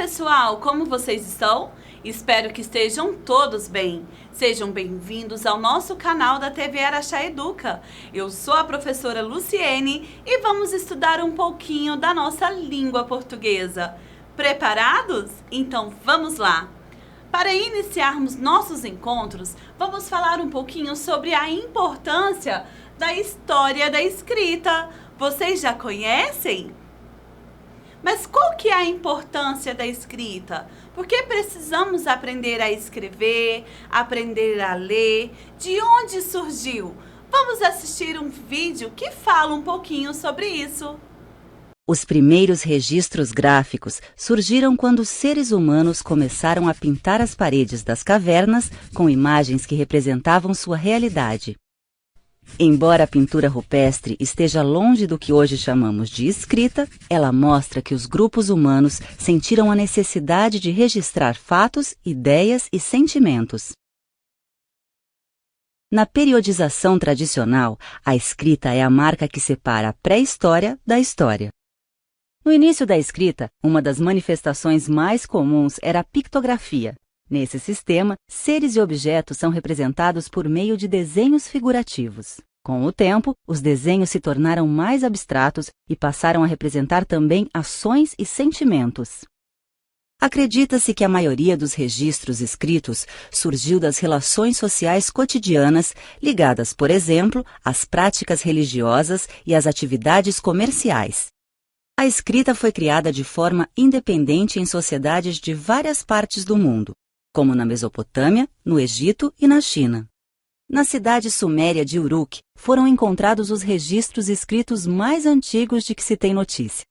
pessoal, como vocês estão? Espero que estejam todos bem. Sejam bem-vindos ao nosso canal da TV Araxá Educa. Eu sou a professora Luciene e vamos estudar um pouquinho da nossa língua portuguesa. Preparados? Então vamos lá! Para iniciarmos nossos encontros, vamos falar um pouquinho sobre a importância da história da escrita. Vocês já conhecem? Mas qual que é a importância da escrita? Por que precisamos aprender a escrever, aprender a ler? De onde surgiu? Vamos assistir um vídeo que fala um pouquinho sobre isso. Os primeiros registros gráficos surgiram quando os seres humanos começaram a pintar as paredes das cavernas com imagens que representavam sua realidade. Embora a pintura rupestre esteja longe do que hoje chamamos de escrita, ela mostra que os grupos humanos sentiram a necessidade de registrar fatos, ideias e sentimentos. Na periodização tradicional, a escrita é a marca que separa a pré-história da história. No início da escrita, uma das manifestações mais comuns era a pictografia. Nesse sistema, seres e objetos são representados por meio de desenhos figurativos. Com o tempo, os desenhos se tornaram mais abstratos e passaram a representar também ações e sentimentos. Acredita-se que a maioria dos registros escritos surgiu das relações sociais cotidianas ligadas, por exemplo, às práticas religiosas e às atividades comerciais. A escrita foi criada de forma independente em sociedades de várias partes do mundo, como na Mesopotâmia, no Egito e na China. Na cidade suméria de Uruk, foram encontrados os registros escritos mais antigos de que se tem notícia.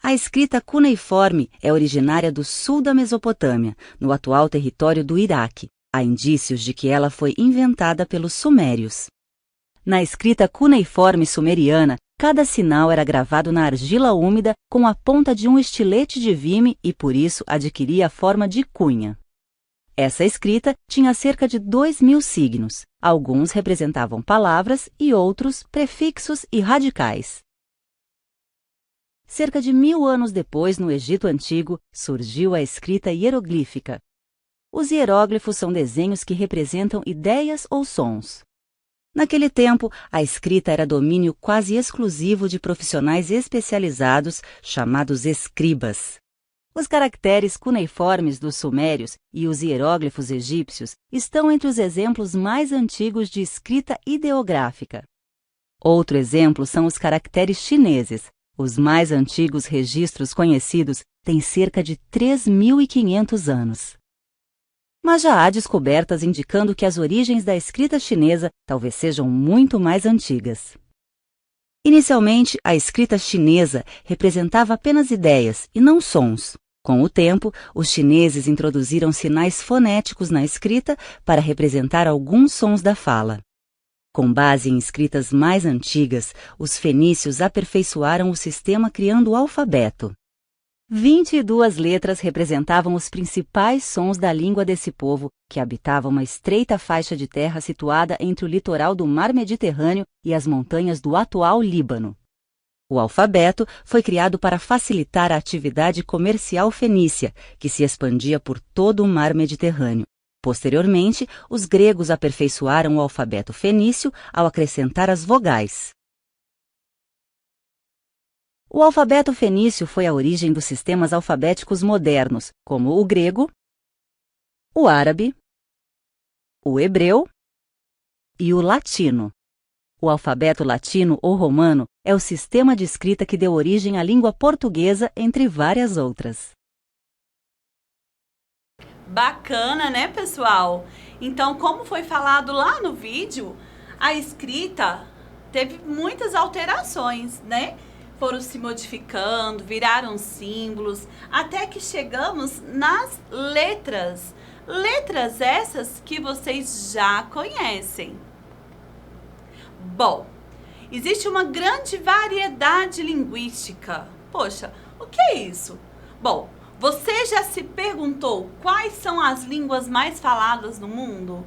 A escrita cuneiforme é originária do sul da Mesopotâmia, no atual território do Iraque. Há indícios de que ela foi inventada pelos sumérios. Na escrita cuneiforme sumeriana, cada sinal era gravado na argila úmida com a ponta de um estilete de vime e, por isso, adquiria a forma de cunha. Essa escrita tinha cerca de 2.000 signos. Alguns representavam palavras e outros prefixos e radicais. Cerca de 1000 anos depois, no Egito Antigo, surgiu a escrita hieroglífica. Os hieróglifos são desenhos que representam ideias ou sons. Naquele tempo, a escrita era domínio quase exclusivo de profissionais especializados chamados escribas. Os caracteres cuneiformes dos sumérios e os hieróglifos egípcios estão entre os exemplos mais antigos de escrita ideográfica. Outro exemplo são os caracteres chineses. Os mais antigos registros conhecidos têm cerca de 3.500 anos. Mas já há descobertas indicando que as origens da escrita chinesa talvez sejam muito mais antigas. Inicialmente, a escrita chinesa representava apenas ideias e não sons. Com o tempo, os chineses introduziram sinais fonéticos na escrita para representar alguns sons da fala. Com base em escritas mais antigas, os fenícios aperfeiçoaram o sistema criando o alfabeto. 22 letras representavam os principais sons da língua desse povo, que habitava uma estreita faixa de terra situada entre o litoral do Mar Mediterrâneo e as montanhas do atual Líbano. O alfabeto foi criado para facilitar a atividade comercial fenícia, que se expandia por todo o Mar Mediterrâneo. Posteriormente, os gregos aperfeiçoaram o alfabeto fenício ao acrescentar as vogais. O alfabeto fenício foi a origem dos sistemas alfabéticos modernos, como o grego, o árabe, o hebreu e o latino. O alfabeto latino ou romano é o sistema de escrita que deu origem à língua portuguesa, entre várias outras. Bacana, né, pessoal? Então, como foi falado lá no vídeo, a escrita teve muitas alterações, né? Foram se modificando, viraram símbolos, até que chegamos nas letras. Letras essas que vocês já conhecem. Bom, existe uma grande variedade linguística. Poxa, o que é isso? Bom, você já se perguntou quais são as línguas mais faladas no mundo?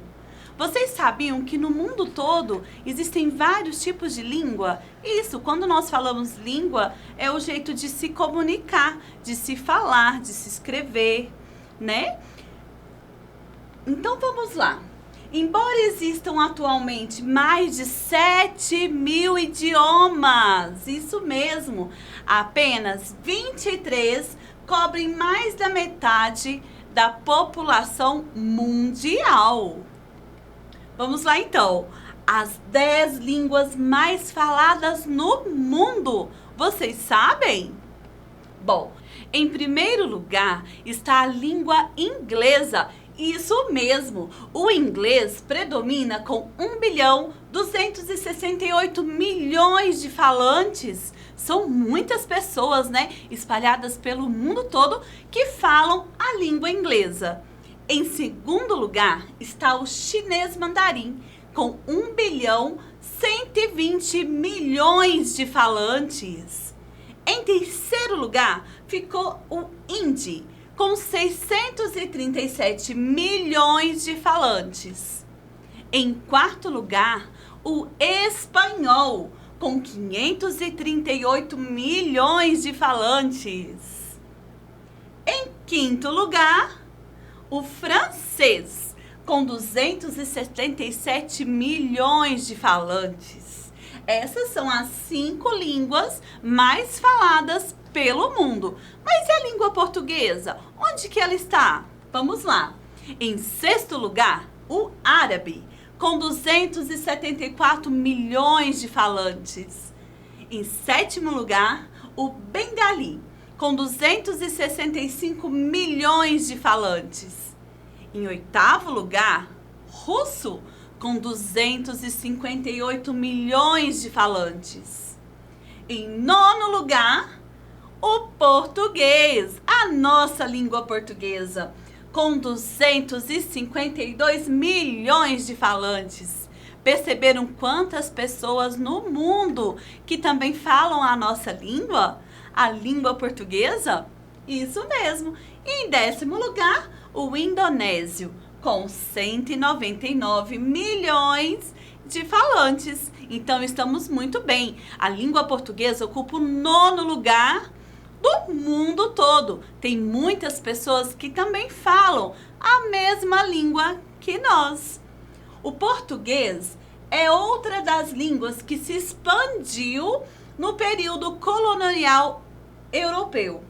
Vocês sabiam que no mundo todo existem vários tipos de língua? Isso, quando nós falamos língua, é o jeito de se comunicar, de se falar, de se escrever, né? Então vamos lá. Embora existam atualmente mais de 7.000 idiomas, isso mesmo, apenas 23 cobrem mais da metade da população mundial. Vamos lá então, as 10 línguas mais faladas no mundo, vocês sabem? Bom, em primeiro lugar está a língua inglesa. Isso mesmo, o inglês predomina com 1.268.000.000 de falantes. São muitas pessoas, né, espalhadas pelo mundo todo que falam a língua inglesa. Em segundo lugar está o chinês mandarim, com 1.120.000.000 de falantes. Em terceiro lugar ficou o hindi, com 637 milhões de falantes. Em quarto lugar, o espanhol, com 538 milhões de falantes. Em quinto lugar, o francês, com 277 milhões de falantes. Essas são as 5 línguas mais faladas pelo mundo. Mas e a língua portuguesa? Onde que ela está? Vamos lá. Em sexto lugar, o árabe, com 274 milhões de falantes. Em sétimo lugar, o bengali, com 265 milhões de falantes. Em oitavo lugar, russo, com 258 milhões de falantes. Em nono lugar, o português, a nossa língua portuguesa, com 252 milhões de falantes. Perceberam quantas pessoas no mundo que também falam a nossa língua? A língua portuguesa? Isso mesmo. E em décimo lugar, o indonésio, com 199 milhões de falantes. Então, estamos muito bem. A língua portuguesa ocupa o nono lugar do mundo todo. Tem muitas pessoas que também falam a mesma língua que nós. O português é outra das línguas que se expandiu no período colonial europeu.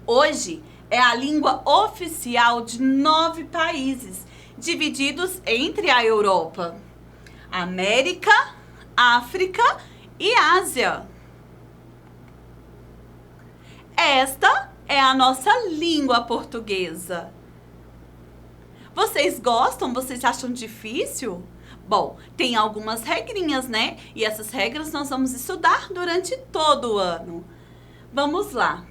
Hoje é a língua oficial de 9 países, divididos entre a Europa, América, África e Ásia. Esta é a nossa língua portuguesa. Vocês gostam? Vocês acham difícil? Bom, tem algumas regrinhas, né? E essas regras nós vamos estudar durante todo o ano. Vamos lá.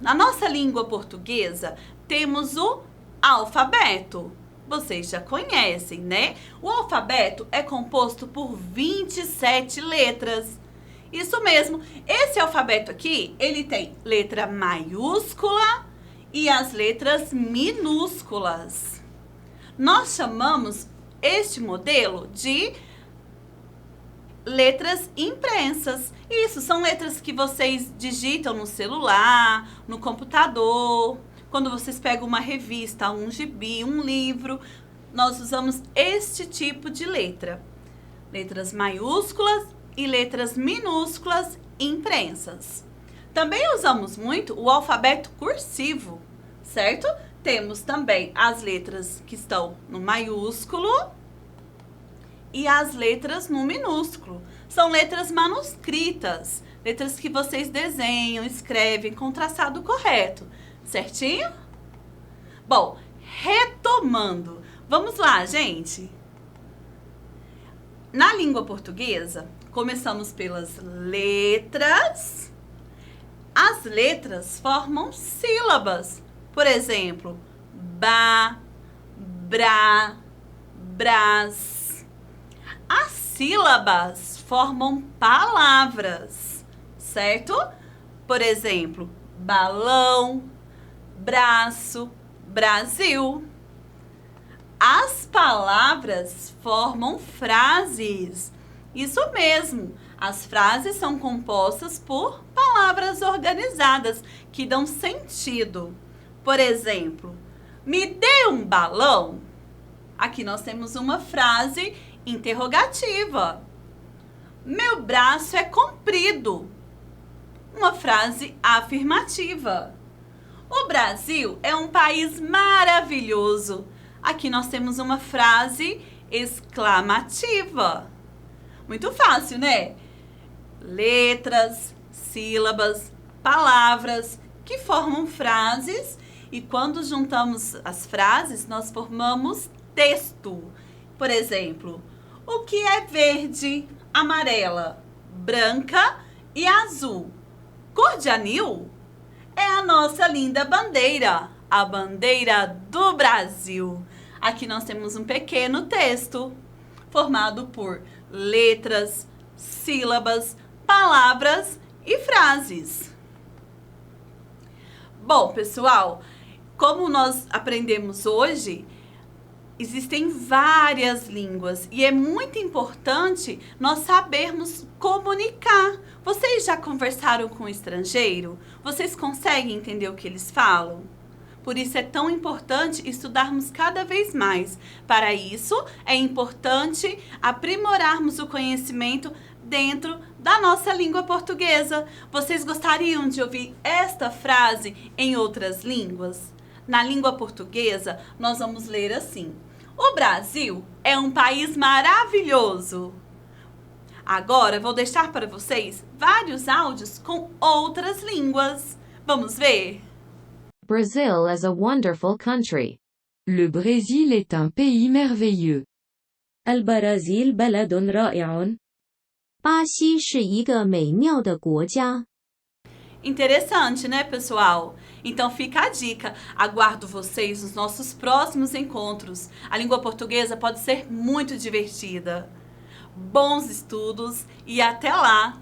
Na nossa língua portuguesa, temos o alfabeto. Vocês já conhecem, né? O alfabeto é composto por 27 letras. Isso mesmo. Esse alfabeto aqui, ele tem letra maiúscula e as letras minúsculas. Nós chamamos este modelo de letras imprensas. Isso, são letras que vocês digitam no celular, no computador. Quando vocês pegam uma revista, um gibi, um livro, nós usamos este tipo de letra. Letras maiúsculas e letras minúsculas imprensas. Também usamos muito o alfabeto cursivo, certo? Temos também as letras que estão no maiúsculo e as letras no minúsculo. São letras manuscritas, letras que vocês desenham, escrevem com traçado correto, certinho? Bom, retomando, vamos lá, gente. Na língua portuguesa, começamos pelas letras. As letras formam sílabas. Por exemplo, ba, bra, bras. As sílabas formam palavras, certo? Por exemplo, balão, braço, Brasil. As palavras formam frases. Isso mesmo, as frases são compostas por palavras organizadas que dão sentido. Por exemplo, me dê um balão. Aqui nós temos uma frase interrogativa. Meu braço é comprido. Uma frase afirmativa. O Brasil é um país maravilhoso. Aqui nós temos uma frase exclamativa. Muito fácil, né? Letras, sílabas, palavras que formam frases e quando juntamos as frases, nós formamos texto. Por exemplo, o que é verde, amarela, branca e azul? Cor de anil? É a nossa linda bandeira, a bandeira do Brasil. Aqui nós temos um pequeno texto formado por letras, sílabas, palavras e frases. Bom, pessoal, como nós aprendemos hoje, existem várias línguas e é muito importante nós sabermos comunicar. Vocês já conversaram com um estrangeiro? Vocês conseguem entender o que eles falam? Por isso é tão importante estudarmos cada vez mais. Para isso, é importante aprimorarmos o conhecimento dentro da nossa língua portuguesa. Vocês gostariam de ouvir esta frase em outras línguas? Na língua portuguesa, nós vamos ler assim: o Brasil é um país maravilhoso. Agora, vou deixar para vocês vários áudios com outras línguas. Vamos ver? Brazil is a wonderful country. Le Brésil est un pays merveilleux. البرازيل بلد رائع. 巴西是一个美妙的国家。 Interessante, né, pessoal? Então fica a dica. Aguardo vocês nos nossos próximos encontros. A língua portuguesa pode ser muito divertida. Bons estudos e até lá!